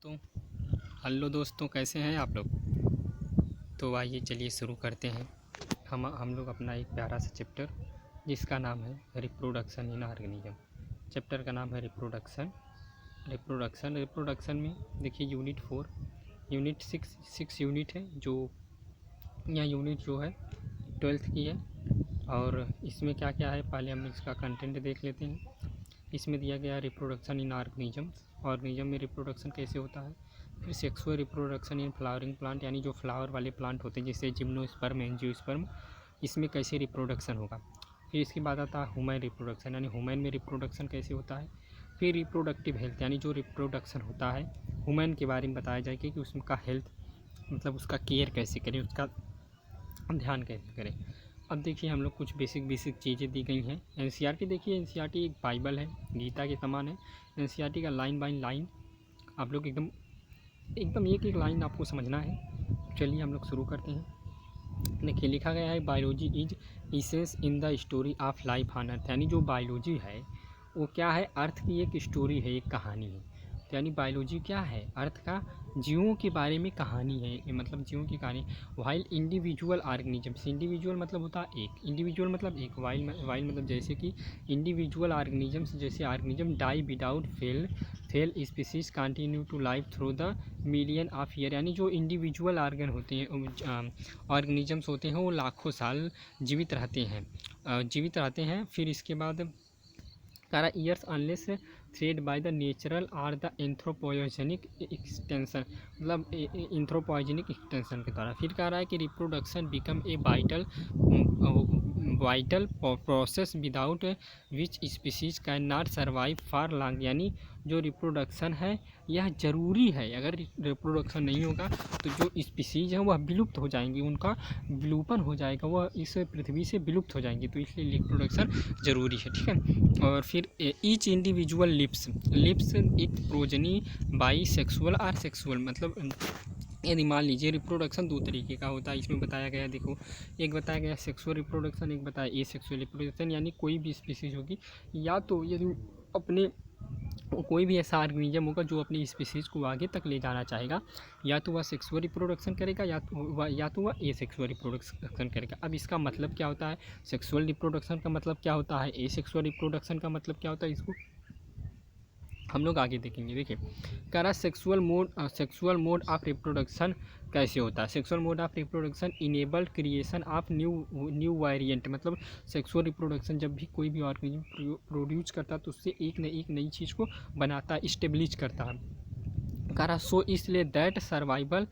तो हेलो दोस्तों, कैसे हैं आप लोग। तो आइए चलिए शुरू करते हैं हम लोग अपना एक प्यारा सा चैप्टर जिसका नाम है रिप्रोडक्शन इन ऑर्गेनिज्म। चैप्टर का नाम है रिप्रोडक्शन में देखिए यूनिट 4 यूनिट 6 यूनिट है। जो यह यूनिट जो है 12th की है और इसमें क्या क्या है पहले हम इसका कंटेंट देख लेते हैं। इसमें दिया गया है रिप्रोडक्शन इन ऑर्गेनिज्म में रिप्रोडक्शन कैसे होता है। फिर sexual reproduction in flowering plant, यानी जो फ्लावर वाले प्लांट होते हैं जैसे जिम्नोस्पर्म एंजियोस्पर्म, इसमें कैसे रिप्रोडक्शन होगा। फिर इसके बाद आता है ह्यूमन रिप्रोडक्शन, यानी ह्यूमन में रिप्रोडक्शन कैसे होता है। फिर रिप्रोडक्टिव हेल्थ, यानी जो रिप्रोडक्शन होता है ह्यूमन के बारे में बताया जाएगा कि उसका हेल्थ मतलब उसका केयर कैसे करें, उसका ध्यान कैसे करें। अब देखिए हम लोग कुछ बेसिक चीज़ें दी गई हैं। एनसीईआरटी देखिए, एनसीईआरटी एक बाइबल है, गीता के समान है। एनसीईआरटी का लाइन बाय लाइन आप लोग एकदम एक लाइन आपको समझना है। चलिए हम लोग शुरू करते हैं। देखिए लिखा गया है biology is essence in the story of life on earth, यानी जो बायोलॉजी है वो क्या है, अर्थ की एक स्टोरी है, एक कहानी है। तो यानी बायोलॉजी क्या है, अर्थ का जीवों के बारे में कहानी है, ये मतलब जीवों की कहानी। वाइल इंडिविजुअल ऑर्गेनिजम्स, इंडिविजुअल मतलब होता है एक, इंडिविजुअल मतलब एक, वाइल मतलब जैसे कि इंडिविजुअल ऑर्गेनिजम्स जैसे organism die without fail species continue to life through the million of year, यानी जो इंडिविजुअल ऑर्गन होते हैं ऑर्गेनिजम्स होते हैं वो लाखों साल जीवित रहते हैं। फिर इसके बाद कारा years unless threat by the natural or the anthropogenic extinction, मतलब एंथ्रोपोजेनिक एक्सटेंशन के द्वारा। फिर कह रहा है कि reproduction become a vital process without which species can not survive for long, यानी जो रिप्रोडक्शन है यह ज़रूरी है। अगर रिप्रोडक्शन नहीं होगा तो जो स्पीसीज हैं वह विलुप्त हो जाएंगी, उनका विलोपन हो जाएगा, वह इस पृथ्वी से विलुप्त हो जाएंगी। तो इसलिए रिप्रोडक्शन ज़रूरी है, ठीक है। और फिर each individual leaves it progeny by sexual or sexual, मतलब यदि मान लीजिए रिप्रोडक्शन दो तरीके का होता है, इसमें बताया गया देखो, एक बताया गया सेक्सुअल रिप्रोडक्शन, एक बताया ए सेक्सुअल रिप्रोडक्शन। यानी कोई भी स्पीसीज होगी या तो यदि अपने कोई भी ऐसा ऑर्गेनिज्म होगा जो अपनी स्पीसीज़ को आगे तक ले जाना चाहेगा, या तो वह सेक्सुअल रिप्रोडक्शन करेगा या तो वह ए सेक्सुअल रिप्रोडक्शन करेगा। अब इसका मतलब क्या होता है, सेक्सुअल रिप्रोडक्शन का मतलब क्या होता है, ए सेक्सुअल रिप्रोडक्शन का मतलब क्या होता है, इसको हम लोग आगे देखेंगे। देखिए कह रहा सेक्सुअल मोड ऑफ रिप्रोडक्शन कैसे होता है। Sexual mode of reproduction enabled creation of new variant, मतलब सेक्सुअल रिप्रोडक्शन जब भी कोई भी ऑर्गेनिज्म प्रोड्यूस करता है तो उससे एक नई चीज़ को बनाता है, इस्टेब्लिश करता है। करा सो इसलिए that survival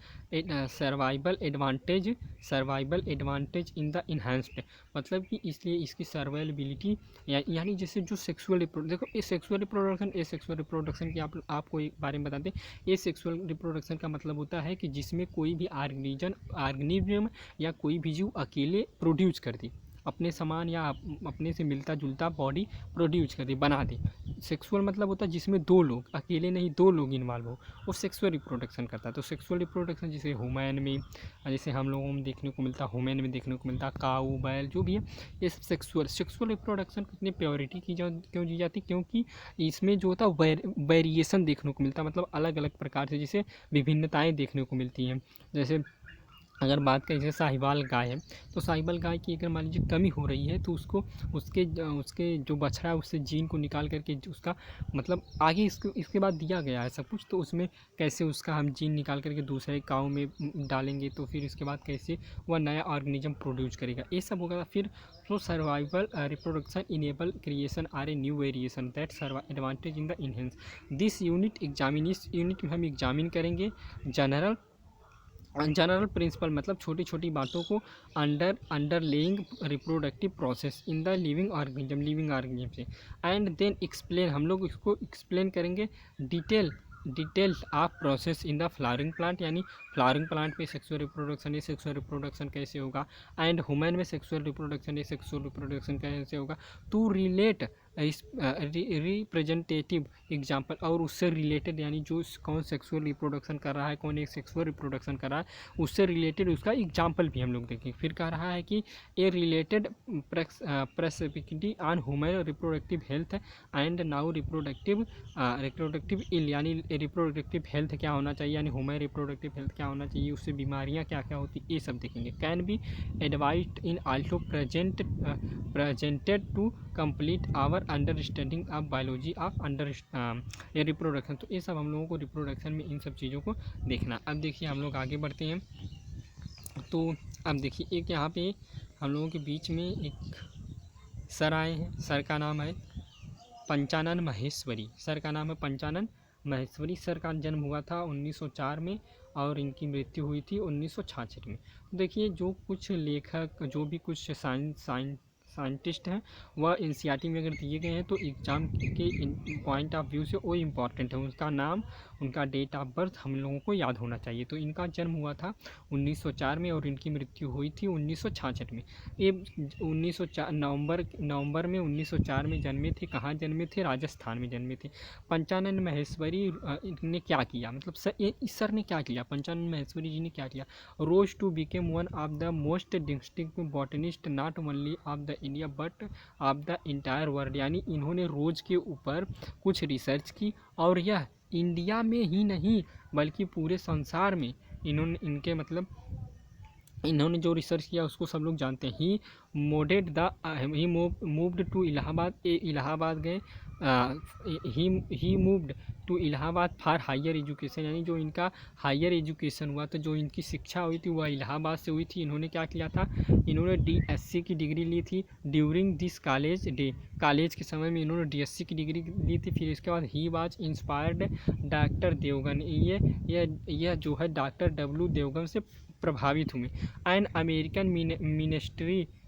advantage in the enhanced, मतलब कि इसलिए इसकी सर्वाइबिलिटी यानी जैसे जो सेक्सुअल देखो ए सेक्सुअल रिप्रोडक्शन की आपको एक बारे में बता दें। ए सेक्सुअल रिप्रोडक्शन का मतलब होता है कि जिसमें कोई भी ऑर्गेनिज्म या कोई भी जीव अकेले प्रोड्यूस कर दे, अपने समान या अपने से मिलता जुलता बॉडी प्रोड्यूस कर दे, बना दे। सेक्सुअल मतलब होता है जिसमें दो लोग, अकेले नहीं दो लोग इन्वॉल्व हो, वो सेक्सुअल रिप्रोडक्शन करता है। तो सेक्सुअल रिप्रोडक्शन जैसे ह्यूमन में, जैसे हम लोगों में देखने को मिलता है, ह्यूमन में देखने को मिलता है, काऊ बैल जो भी है, ये सब सेक्सुअल रिप्रोडक्शन कितनी प्योरिटी क्यों दी जाती, क्योंकि इसमें जो होता है वेरिएशन देखने को मिलता है, मतलब अलग अलग प्रकार से जैसे विभिन्नताएँ देखने को मिलती हैं। जैसे अगर बात करें जैसे साहिवाल गाय है, तो साहिवाल गाय की अगर मान लीजिए कमी हो रही है तो उसको उसके जो बछड़ा है उससे जीन को निकाल करके उसका मतलब आगे इसके बाद दिया गया है सब कुछ, तो उसमें कैसे उसका हम जीन निकाल करके दूसरे काऊ में डालेंगे तो फिर इसके बाद कैसे वह नया ऑर्गेनिज्म प्रोड्यूस करेगा, ये सब होगा। फिर तो survival reproduction enable creation or a new variation that advantage in the enhance this unit examine, इस यूनिट में हम एग्जामिन करेंगे जनरल प्रिंसिपल, मतलब छोटी छोटी बातों को underlying reproductive process in the living organism से। एंड देन एक्सप्लेन, हम लोग इसको एक्सप्लेन करेंगे detail of process in the flowering plant, यानी फ्लावरिंग प्लांट में सेक्सुअल रिप्रोडक्शन कैसे होगा, एंड ह्यूमन में सेक्सुअल रिप्रोडक्शन कैसे होगा, टू रिलेट रिप्रेजेंटेटिव एग्जाम्पल, और उससे रिलेटेड यानी जो कौन सेक्सुअल रिप्रोडक्शन कर रहा है, कौन एक सेक्सुअल रिप्रोडक्शन कर रहा है, उससे रिलेटेड उसका एग्जाम्पल भी हम लोग देखेंगे। फिर कह रहा है कि a related perspective on human reproductive health and now reproductive ill, यानी रिप्रोडक्टिव हेल्थ क्या होना चाहिए, यानी ह्यूमन रिप्रोडक्टिव हेल्थ क्या होना चाहिए, उससे बीमारियां क्या क्या होती, ये सब देखेंगे। Can be advised in also presented to complete our understanding of biology of reproduction. तो ये सब हम लोगों को रिप्रोडक्शन में इन सब चीज़ों को देखना। अब देखिए हम लोग आगे बढ़ते हैं। तो अब देखिए एक यहाँ पे हम लोगों के बीच में एक सर आए हैं। सर का नाम है पंचानन महेश्वरी। सर का नाम है पंचानन महेश्वरी। सर का जन्म हुआ था 1904 में और इनकी मृत्यु हुई थी 1966 में। तो देखिए जो कुछ लेखक, जो भी कुछ साइंटिस्ट हैं वह एनसीईआरटी में अगर दिए गए हैं तो एग्ज़ाम के पॉइंट ऑफ व्यू से वो इम्पॉर्टेंट है। उनका नाम, उनका डेट ऑफ बर्थ हम लोगों को याद होना चाहिए। तो इनका जन्म हुआ था 1904 में और इनकी मृत्यु हुई थी 1966 में। ये 1904 नवंबर में 1904 में जन्मे थे। कहाँ जन्मे थे? राजस्थान में जन्मे थे। पंचानन महेश्वरी ने क्या किया, मतलब इस सर ने क्या किया, पंचानन महेश्वरी जी ने क्या किया? Rose to became one of the most distinct botanist not only of the India but of the entire world, यानी इन्होंने रोज के ऊपर कुछ रिसर्च की और यह इंडिया में ही नहीं बल्कि पूरे संसार में इन्होंने जो रिसर्च किया उसको सब लोग जानते हैं। He moved to Allahabad, Allahabad गए। He moved to Allahabad for higher education, यानी जो इनका हायर एजुकेशन हुआ, तो जो इनकी शिक्षा हुई थी वह इलाहाबाद से हुई थी। इन्होंने क्या किया था? इन्होंने DSc की डिग्री ली थी during this college day. College के समय में इन्होंने DSc की डिग्री ली थी। फिर इसके बाद ही वाज इंस्पायर्ड डॉक्टर देवगन, यह जो है डॉक्टर W देवगन से प्रभावित हुए। एंड अमेरिकन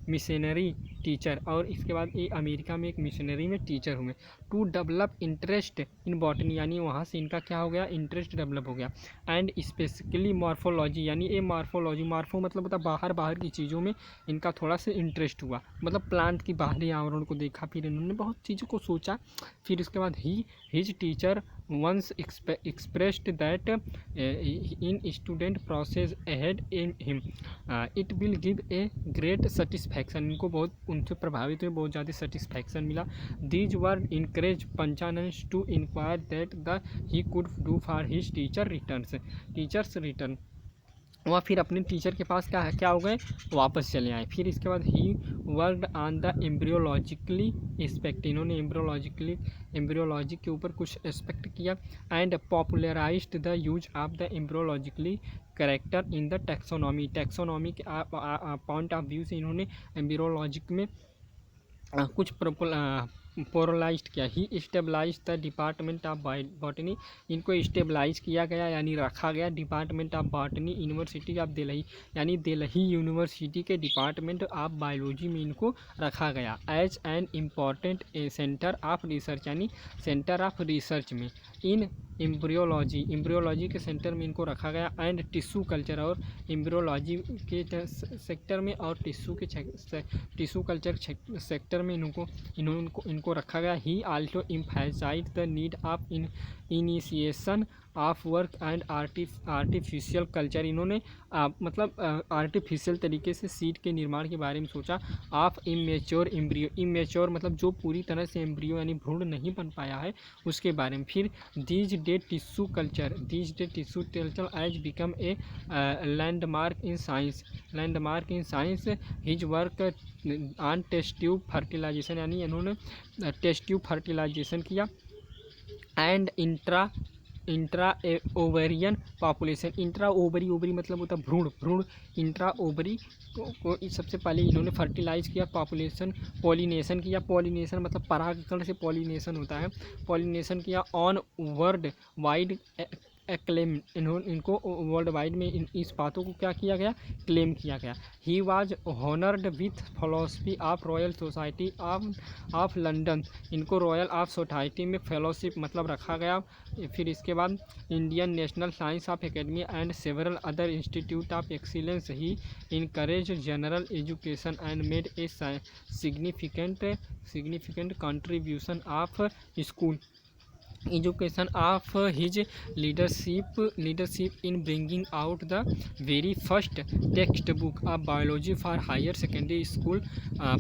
मिशनरी टीचर, और इसके बाद ये अमेरिका में एक मिशनरी में टीचर हुए। To develop interest in botany, यानी वहाँ से इनका क्या हो गया? इंटरेस्ट डेवलप हो गया। एंड स्पेसिफिकली मॉर्फोलॉजी, यानी ये मार्फो मतलब होता बाहर की चीज़ों में इनका थोड़ा सा इंटरेस्ट हुआ, मतलब प्लांट की बाहरी आवरण को देखा, फिर इन्होंने बहुत चीज़ों को सोचा। फिर उसके बाद his teacher once expressed that in student process ahead in him it will give a great satisfaction। इनको बहुत उनसे प्रभावित हुए, बहुत ज़्यादा सेटिस्फैक्शन मिला। these were encouraged Panchanan to inquire that the he could do for his teachers return। वह फिर अपने टीचर के पास क्या हो गए? वापस चले आए। फिर इसके बाद ही worked on the embryologically aspect, इन्होंने एम्ब्रियोलॉजी के ऊपर कुछ एस्पेक्ट किया। And popularised the use of the embryologically character in the taxonomy के पॉइंट ऑफ व्यू से इन्होंने एम्ब्रियोलॉजिक में कुछ पोरलाइज किया। He stabilise the department of botany, इनको स्टेबलाइज किया गया यानी रखा गया department of botany university of Delhi, यानी दिल्ली यूनिवर्सिटी के डिपार्टमेंट ऑफ बायोलॉजी में इनको रखा गया। As an important centre of research, यानी सेंटर ऑफ रिसर्च में इन एम्ब्रियोलॉजी के सेंटर में इनको रखा गया। एंड टिश्यू कल्चर, और एम्ब्रियोलॉजी के सेक्टर में और टिश्यू कल्चर सेक्टर में इनको रखा गया। He also emphasised the need of initiation of work and artificial culture, इन्होंने मतलब आर्टिफिशियल तरीके से सीड के निर्माण के बारे में सोचा। ऑफ इमेच्योर एम्ब्रियो, इमेच्योर मतलब जो पूरी तरह से एम्ब्रियो यानी भ्रूण नहीं बन पाया है उसके बारे में। फिर these day tissue culture has become a landmark in science. His work on test tube fertilization, यानी इन्होंने टेस्ट ट्यूब फर्टिलाइजेशन किया। And intra ovarian population, intra ovary मतलब होता है भ्रूण इंट्रा ओवरी को सबसे पहले इन्होंने फर्टिलाइज किया। पॉलिनेशन किया, पॉलिनेशन मतलब परागकण से पॉलिनेशन होता है, पॉलिनेशन किया ऑन वर्ल्ड वाइड एक्लेम, इनको वर्ल्ड वाइड में इस बातों को क्या किया गया, क्लेम किया गया। He was honoured with philosophy of royal society of London, इनको रॉयल ऑफ सोसाइटी में फेलोशिप मतलब रखा गया। फिर इसके बाद Indian national science of academy and several other institute of excellence, he encourage general education and made a significant contribution of school education of his leadership in bringing out the very first textbook of biology for higher secondary school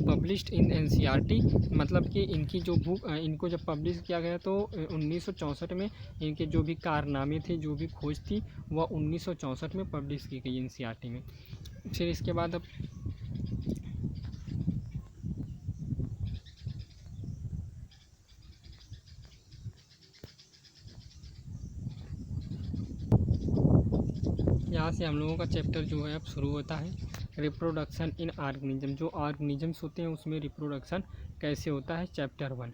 published in NCERT, मतलब कि इनकी जो book इनको जब publish किया गया तो 1964 में इनके जो भी कारनामे थे, जो भी खोज थी, वह 1964 में पब्लिश की गई NCERT में। फिर इसके बाद अब यहाँ से हम लोगों का चैप्टर जो है अब शुरू होता है, रिप्रोडक्शन इन ऑर्गेनिज्म। जो ऑर्गेनिजम्स होते हैं उसमें रिप्रोडक्शन कैसे होता है, चैप्टर 1।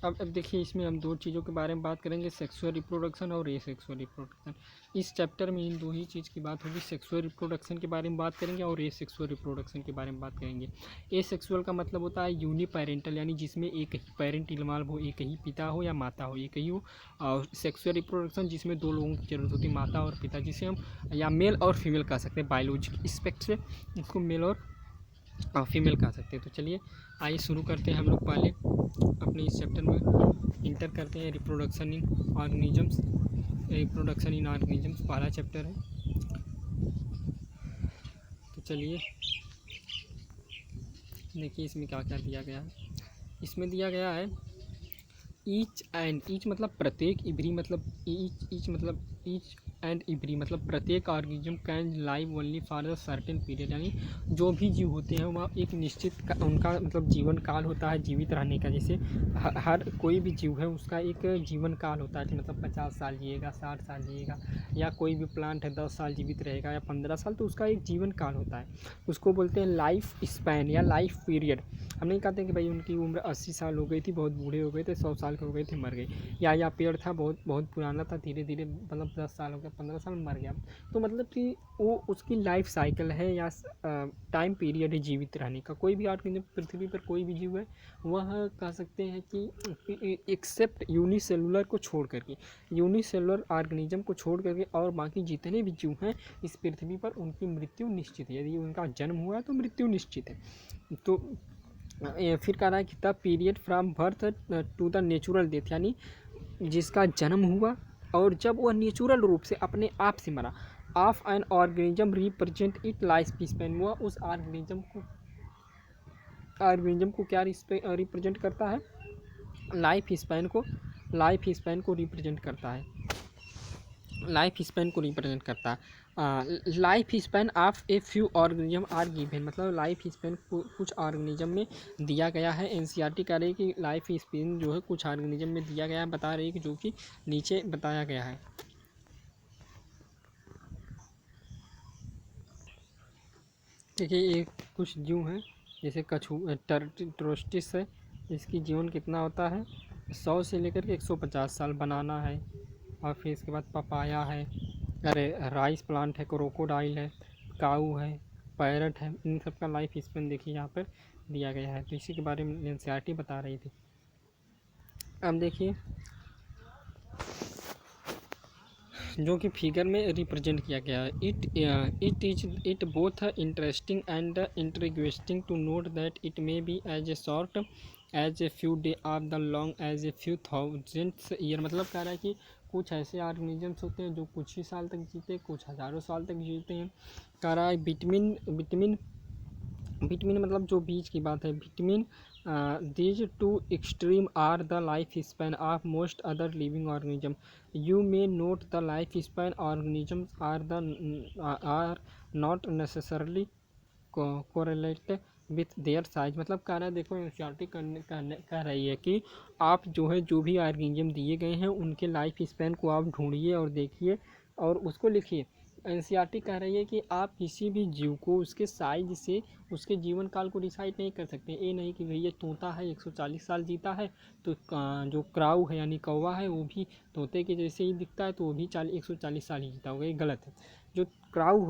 अब देखिए इसमें हम दो चीज़ों के बारे में बात करेंगे, सेक्सुअल रिप्रोडक्शन और एसेक्सुअल रिप्रोडक्शन। इस चैप्टर में इन दो ही चीज़ की बात होगी, सेक्सुअल रिप्रोडक्शन के बारे में बात करेंगे और एसेक्सुअल रिप्रोडक्शन के बारे में बात करेंगे। एसेक्सुअल का मतलब होता है यूनिपेरेंटल, यानी जिसमें एक ही पेरेंट इन्वॉल्व हो, एक ही पिता हो या माता हो, एक ही हो। और सेक्सुअल रिप्रोडक्शन जिसमें दो लोगों की जरूरत होती है, माता और पिता, जिसे हम या मेल और फीमेल कह सकते हैं, बायोलॉजिक एस्पेक्ट से इसको मेल और फीमेल कह सकते हैं। तो चलिए आइए शुरू करते हैं। हम लोग पहले अपने इस चैप्टर में इंटर करते हैं, reproduction in organisms. Reproduction in organisms पहला चैप्टर है। तो चलिए देखिए इसमें क्या क्या दिया गया है। इसमें दिया गया है ईच मतलब प्रत्येक, इवरी मतलब ईच मतलब ईच एंड इवरी मतलब प्रत्येक organism can live only for a certain period, यानी जो भी जीव होते हैं वह एक निश्चित उनका मतलब जीवन काल होता है जीवित रहने का। जैसे हर कोई भी जीव है उसका एक जीवन काल होता है कि मतलब 50 साल जिएगा, 60 साल जिएगा, या कोई भी प्लांट है 10 साल जीवित रहेगा या 15 साल, तो उसका एक जीवन काल होता है। उसको बोलते हैं लाइफ स्पैन या लाइफ पीरियड। हम नहीं कहते कि भाई उनकी उम्र 80 साल हो गई थी, बहुत बूढ़े हो गए थे, 100 साल के हो गए थे, मर गए, या पेड़ था बहुत पुराना था, धीरे धीरे मतलब 10 साल हो गया, 15 साल में मर गया। तो मतलब कि वो उसकी लाइफ साइकिल है या टाइम पीरियड है जीवित रहने का। कोई भी ऑर्गेनिज्म पृथ्वी पर कोई भी जीव है वह कह सकते हैं कि एक्सेप्ट यूनिसेलुलर को छोड़ करके, यूनिसेलुलर ऑर्गेनिज्म को छोड़ करके और बाकी जितने भी जीव हैं इस पृथ्वी पर उनकी मृत्यु निश्चित है। यदि उनका जन्म हुआ है तो मृत्यु निश्चित है। तो फिर कह रहा है कि the period from birth to the natural death, यानी जिसका जन्म हुआ और जब वह नेचुरल रूप से अपने आप से मरा। Of an organism represent it life span, वह उस ऑर्गेनिज्म को क्या रिप्रेजेंट करता है, लाइफ स्पैन को रिप्रेजेंट करता है, लाइफ स्पैन को रिप्रेजेंट करता है। Life span of a few organism are given, मतलब लाइफ स्पैन कुछ ऑर्गेनिज्म में दिया गया है। NCERT कह रही है कि लाइफ स्पैन जो है कुछ ऑर्गेनिज्म में दिया गया है, बता रही है कि जो कि नीचे बताया गया है। देखिए ये कुछ जीव हैं, जैसे टर्टिस्ट्रोस्टिस है, इसकी जीवन कितना होता है 100 से लेकर के 150 साल। बनाना है, और फिर इसके बाद पपाया है, अरे राइस प्लांट है, क्रोकोडाइल है, काऊ है, पैरट है, इन सब का लाइफ स्पैन देखिए यहाँ पर दिया गया है। तो इसी के बारे में NCERT बता रही थी। अब देखिए जो कि फिगर में रिप्रेजेंट किया गया है। It both interesting and intriguing to note that it may be as a short as a few day of the long as a few thousands year. मतलब कह रहा है कि कुछ ऐसे ऑर्गेनिजम्स होते हैं जो कुछ ही साल तक जीते हैं, कुछ हज़ारों साल तक जीते हैं। कह रहा है बिटवीन मतलब जो बीच की बात है, between these two extreme are the lifespan of most other living organism. You may note the lifespan organisms are not necessarily correlated with their size। मतलब कह रहा है देखो NCERT कह रही है कि आप जो है जो भी ऑर्गेनिज्म दिए गए हैं उनके लाइफ स्पैन को आप ढूंढिए और देखिए और उसको लिखिए। एनसीईआरटी कह रही है कि आप किसी भी जीव को उसके साइज से उसके जीवन काल को डिसाइड नहीं कर सकते। ये नहीं कि भैया तोता है 140 साल जीता है तो जो क्राउ है यानी कौवा है वो भी तोते के जैसे ही दिखता है तो वो भी 140 साल ही जीता होगा, ये गलत है। जो क्राउ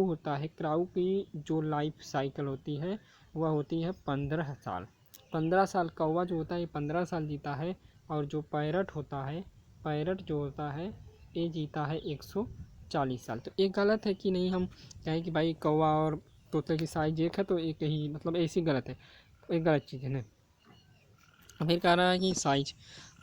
होता है क्राउ की जो लाइफ साइकिल होती है वह होती है 15 साल। 15 साल कौवा जो होता है ये 15 साल जीता है। और जो पैरट जो होता है ये जीता है 140 साल। तो ये गलत है कि नहीं हम कहें कि भाई कौवा और तोते की साइज एक है तो एक ही, मतलब ऐसी गलत है, ये गलत चीज़ है ना। फिर कह रहा है कि size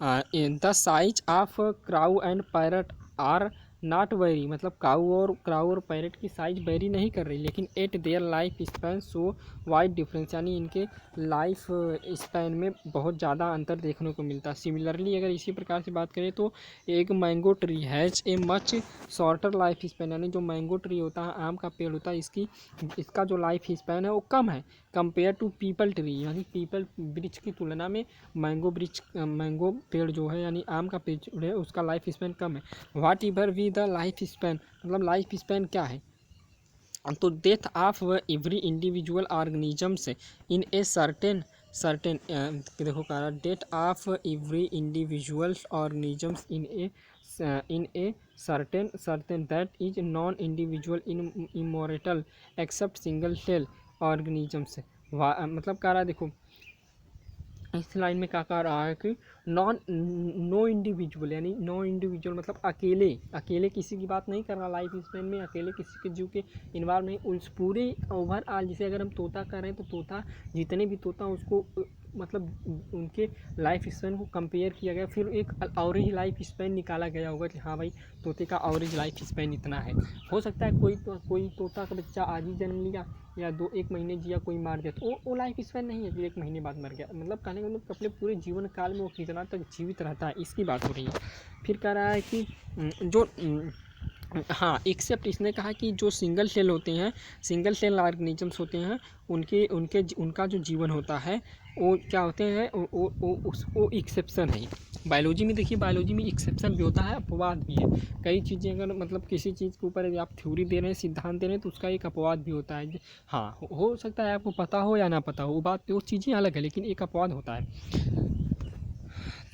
the size of crow and parrot are not very, मतलब क्राउ और पैरट की साइज वेरी नहीं कर रही, लेकिन at their life span so wide difference, यानी इनके लाइफ स्पैन में बहुत ज़्यादा अंतर देखने को मिलता है। सिमिलरली अगर इसी प्रकार से बात करें तो एक mango tree has a much shorter life span, यानी जो मैंगो ट्री होता है आम का पेड़ होता है इसका जो लाइफ स्पैन है वो कम है कंपेयर टू पीपल ट्री, यानी पीपल वृक्ष की तुलना में मैंगो पेड़ जो है यानी आम का पेड़ है उसका लाइफ स्पैन कम है। Whatever we the life span, मतलब लाइफ स्पैन क्या है, तो death of every individual organisms in a certain देखो कह रहा death of every individual organisms in a certain that is non individual in immortal except single cell organisms. मतलब कह रहा है देखो इस लाइन में क्या कह रहा है कि नो इंडिविजुअल, यानी नो इंडिविजुअल मतलब अकेले किसी की बात नहीं कर रहा लाइफ स्पैन में, अकेले किसी के जीव के इन्वॉल्व नहीं, उस पूरे ओवरऑल जैसे अगर हम तोता कर रहे हैं तो तोता जितने भी तोता उसको मतलब उनके लाइफ स्पैन को कंपेयर किया गया, फिर एक एवरेज लाइफ स्पैन निकाला गया होगा कि हाँ भाई तोते का एवरेज लाइफ स्पैन इतना है। हो सकता है कोई तोता का बच्चा आज ही जन्म लिया या एक महीने जिया कोई मार दिया तो वो लाइफ स्पैन नहीं है कि 1 महीने बाद मर गया, मतलब कहने का मतलब अपने पूरे जीवन काल में वो कितना तक जीवित रहता है इसकी बात हो रही है। फिर कह रहा है कि जो हाँ एक्सेप्ट इसने कहा कि जो सिंगल सेल ऑर्गेनिजम्स होते हैं उनका जो जीवन होता है वो क्या होते हैं वो एक्सेप्शन है। बायोलॉजी में देखिए, बायोलॉजी में एक्सेप्शन भी होता है अपवाद भी है। कई चीज़ें अगर मतलब किसी चीज़ के ऊपर यदि आप थ्योरी दे रहे हैं सिद्धांत दे रहे हैं तो उसका एक अपवाद भी होता है। हाँ हो सकता है आपको पता हो या ना पता हो वो चीज़ें अलग है, लेकिन एक अपवाद होता है।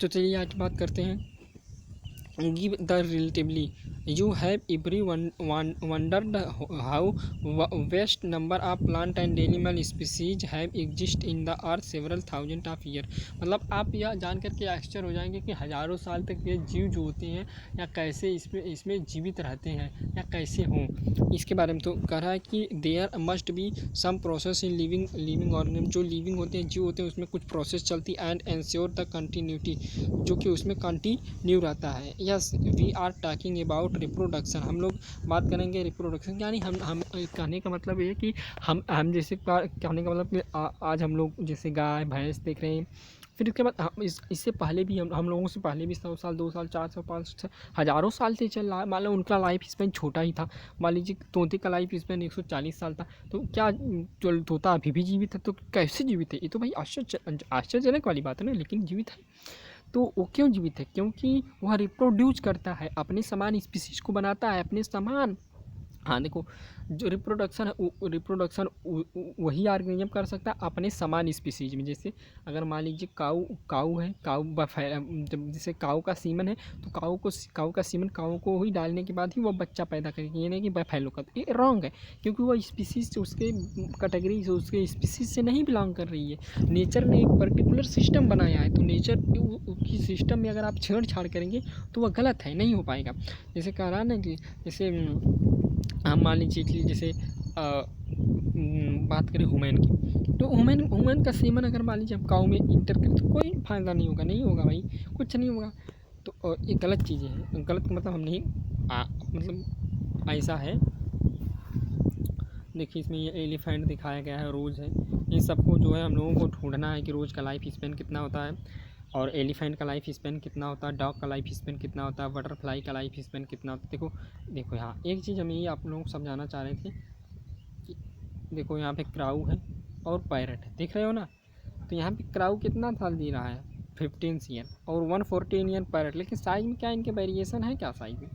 तो चलिए आज बात करते हैं give the relatively you have every wondered how vast number of plant and animal species have exist in the earth several thousand of year, मतलब आप यह जान करके आश्चर्य हो जाएंगे कि हज़ारों साल तक ये जीव जो होते हैं या कैसे इसमें जीवित रहते हैं या कैसे हों, इसके बारे में तो कह रहा है कि there must be some process in living organism, जो लिविंग होते हैं जीव होते हैं उसमें कुछ प्रोसेस चलती एंड एंश्योर द कंटिन्यूटी, जो कि उसमें कंटिन्यू रहता है। Yes we are talking about reproduction, हम लोग बात करेंगे रिप्रोडक्शन, यानी हम कहने का मतलब ये है कि हम जैसे कहने का मतलब कि आज हम लोग जैसे गाय भैंस देख रहे हैं, फिर इसके बाद इससे पहले भी हम लोगों से पहले भी 100 साल 2 साल 400 500 हज़ारों साल से चल रहा है। मान लो उनका लाइफ स्पैन छोटा ही था, मान लीजिए तोते का लाइफ स्पैन 140 साल था, तो क्या जो तोता अभी भी जीवित है? तो कैसे जीवित है? ये तो भाई आश्चर्यजनक वाली बात है ना, लेकिन जीवित है। तो वो क्यों जीवित है? क्योंकि वह रिप्रोड्यूस करता है, अपने समान स्पीसीज को बनाता है, अपने समान। हाँ देखो जो रिप्रोडक्शन है रिप्रोडक्शन वही ऑर्गेनिज्म कर सकता है अपने समान स्पीसीज में। जैसे अगर मान लीजिए काऊ है, जब जैसे काऊ का सीमन है तो काऊ का सीमन काऊ को ही डालने के बाद ही वो बच्चा पैदा करेगी, ये नहीं कि बफेलो का। ये रॉन्ग है क्योंकि वो स्पीसीज उसके कैटेगरी से उसके स्पीसीज से नहीं बिलोंग कर रही है। नेचर ने एक पर्टिकुलर सिस्टम बनाया है, तो नेचर की सिस्टम में अगर आप छेड़छाड़ करेंगे तो वह गलत है, नहीं हो पाएगा। जैसे कह रहा ना कि जैसे हम मान लीजिए कि जैसे बात करें ह्यूमन की, तो ह्यूमन का सीमन अगर मान लीजिए हम काऊ में इंटर करें तो कोई फ़ायदा नहीं होगा भाई, कुछ नहीं होगा। तो ये गलत चीज़ें हैं, गलत मतलब हम नहीं मतलब ऐसा है। देखिए इसमें ये एलिफेंट दिखाया गया है, रोज़ है, इन सबको जो है हम लोगों को ढूंढना है कि रोज़ का लाइफ स्पेन कितना होता है और एलिफेंट का लाइफ स्पेन कितना होता है, डॉग का लाइफ स्पेन कितना होता है, बटरफ्लाई का लाइफ स्पेन कितना होता है। देखो यहाँ एक चीज़ हम ये आप लोगों को समझाना चाह रहे थे कि देखो यहाँ पे क्राउ है और पैरट है, देख रहे हो ना। तो यहाँ पे क्राउ कितना साल जी रहा है 15 ईयर और 114 ईयर पैरट, लेकिन साइज में क्या इनके वेरिएशन है क्या साइज में?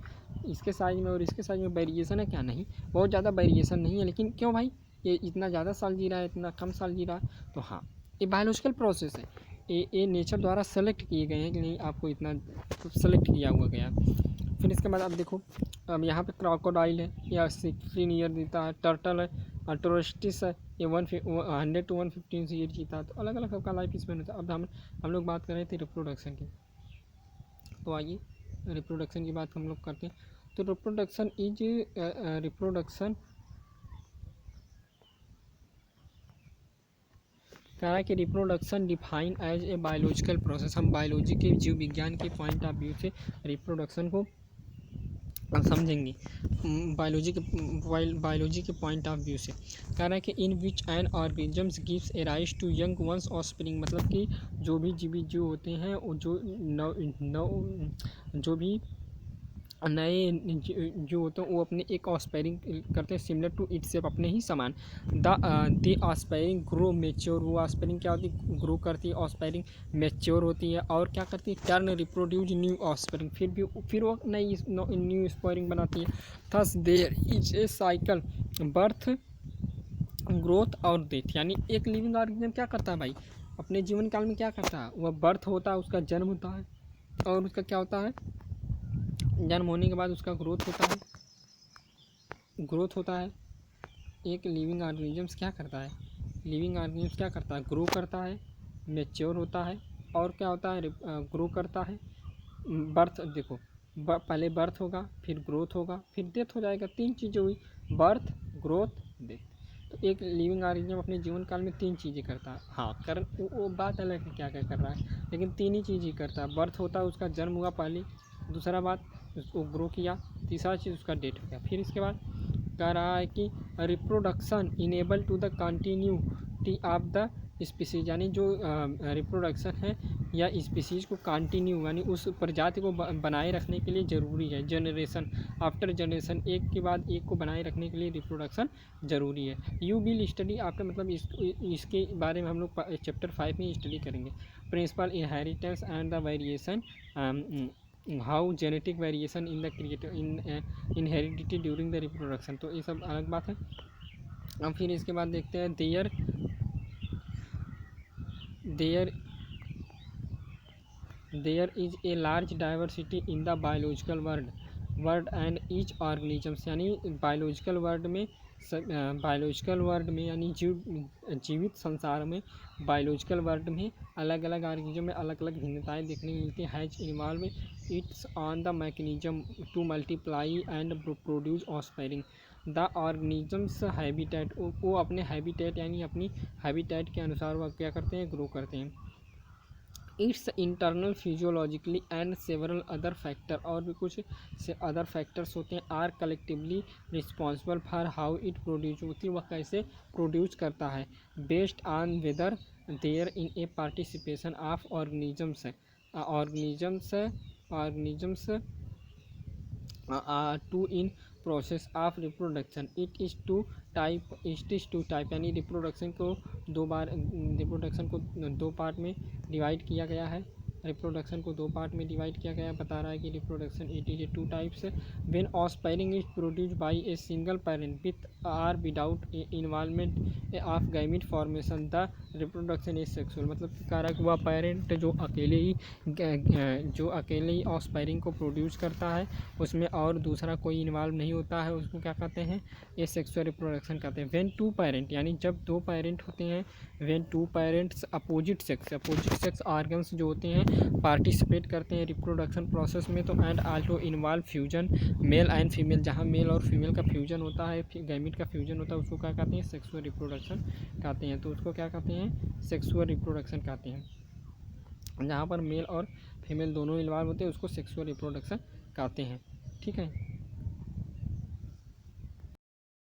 इसके साइज़ में और इसके साइज़ में वेरिएशन है क्या? नहीं, बहुत ज़्यादा वेरिएशन नहीं है। लेकिन क्यों भाई, ये इतना ज़्यादा साल जी रहा है, इतना कम साल जी रहा है? तो हाँ, ये बायोलॉजिकल प्रोसेस है। ये नेचर द्वारा सेलेक्ट किए गए हैं कि नहीं, आपको इतना सेलेक्ट किया हुआ गया। फिर इसके बाद आप देखो, अब यहाँ पे क्रोकोडाइल है, या 16 ईयर जीता है। टर्टल है, टोरस्टिस है, ये 100 to 115 ईयर जीता है। तो अलग अलग सबका लाइफ स्पेन होता है। अब हम लोग बात कर रहे थे रिप्रोडक्शन की, तो आइए रिप्रोडक्शन की बात हम लोग करते हैं। तो रिप्रोडक्शन कह रहा है कि reproduction define as a biological process. हम बायोलॉजी के, जीव विज्ञान के पॉइंट ऑफ व्यू से रिप्रोडक्शन को समझेंगे, बायोलॉजी के पॉइंट ऑफ व्यू से। कह रहा है कि in which an organisms gives a rise to young ones offspring, मतलब कि जो भी जीव होते हैं, वो जो भी नए जो होते हैं वो अपने एक ऑस्पायरिंग करते हैं, सिमिलर टू इट सेल्फ, अपने ही समान। द ऑस्पायरिंग ग्रो मेच्योर, वो ऑस्पायरिंग क्या होती है? ग्रो करती है, ऑस्पायरिंग मेच्योर होती है, और क्या करती है? टर्न रिप्रोड्यूस न्यू ऑस्पायरिंग, फिर वो नई न्यू ऑस्पायरिंग बनाती है। Thus there is a cycle, birth, growth और डेथ। यानी एक लिविंग ऑर्गेनिज्म क्या करता है भाई, अपने जीवन काल में क्या करता है? वह बर्थ होता है, उसका जन्म होता है, और उसका क्या होता है? जन्म होने के बाद उसका ग्रोथ होता है। एक लिविंग ऑर्गेनिजम्स क्या करता है? लिविंग ऑर्गेनिजम्स क्या करता है? ग्रो करता है, मैच्योर होता है, और क्या होता है? ग्रो करता है। बर्थ देखो, पहले बर्थ होगा, फिर ग्रोथ होगा, फिर डेथ हो जाएगा। 3 चीज़ें हुई, बर्थ, ग्रोथ, डेथ। तो एक लिविंग ऑर्गेनिज्म अपने जीवन काल में 3 चीज़ें करता है। हाँ, कर वो बात अलग है क्या क्या कर रहा है, लेकिन 3 ही चीज़ ही करता है। बर्थ होता है, उसका जन्म हुआ पहले, दूसरा बात उसको ग्रो किया, तीसरा चीज़ उसका डेथ हो गया। फिर इसके बाद कह रहा है कि reproduction enable to the continuity of the species, यानी जो रिप्रोडक्शन है या स्पीसीज को कंटिन्यू, यानी उस प्रजाति को बनाए रखने के लिए ज़रूरी है। जनरेशन आफ्टर जनरेशन, एक के बाद एक को बनाए रखने के लिए रिप्रोडक्शन ज़रूरी है। यू विल स्टडी आफ्टर, मतलब इसके बारे में हम लोग चैप्टर 5 में स्टडी करेंगे। Principle inheritance and the variation, how genetic variation in the creative in heredity during the reproduction. तो ये सब अलग बात है। अब फिर इसके बाद देखते हैं there is a large diversity in the biological world and each organisms, यानी बायोलॉजिकल वर्ल्ड में यानी जीवित संसार में, बायोलॉजिकल वर्ल्ड में अलग अलग ऑर्गेनिज्म में अलग अलग भिन्नताएं देखने को मिलती है। Has involve its on the mechanism to multiply and produce offspring. The organisms habitat, वो अपने हैबिटेट यानी अपनी हैबिटेट के अनुसार वह क्या करते हैं? ग्रो करते हैं। Its internal physiologically and several other factor, और भी कुछ से अदर फैक्टर्स होते हैं, are collectively responsible for how it produce होती है, वह कैसे प्रोड्यूस करता है। Based on whether there in a participation of organisms to in process of reproduction. It is two type, यानी रिप्रोडक्शन को दो पार्ट में डिवाइड किया गया है। बता रहा है कि reproduction it is 2 types. When offspring is produced by a single parent with or without involvement of gamete formation, the reproduction is sexual. मतलब कह रहा है कि वह पेरेंट जो अकेले ही ऑस्पायरिंग को प्रोड्यूस करता है, उसमें और दूसरा कोई इन्वॉल्व नहीं होता है, उसको क्या कहते हैं? ये सेक्सुअल रिप्रोडक्शन कहते हैं। व्हेन 2 पेरेंट, यानी जब 2 पेरेंट होते हैं, when 2 parents opposite sex organs जो होते हैं पार्टिसिपेट करते हैं रिप्रोडक्शन प्रोसेस में, तो and also involve fusion male and female, जहाँ मेल और फीमेल का फ्यूजन होता है, गैमीट का फ्यूजन होता है, उसको क्या कहते हैं? सेक्सुअल रिप्रोडक्शन कहते हैं। तो उसको क्या कहते हैं? सेक्सुअल रिप्रोडक्शन कहते हैं। जहाँ पर मेल और फीमेल दोनों इन्वॉल्व होते हैं उसको सेक्सुअल रिप्रोडक्शन कहते हैं। ठीक है।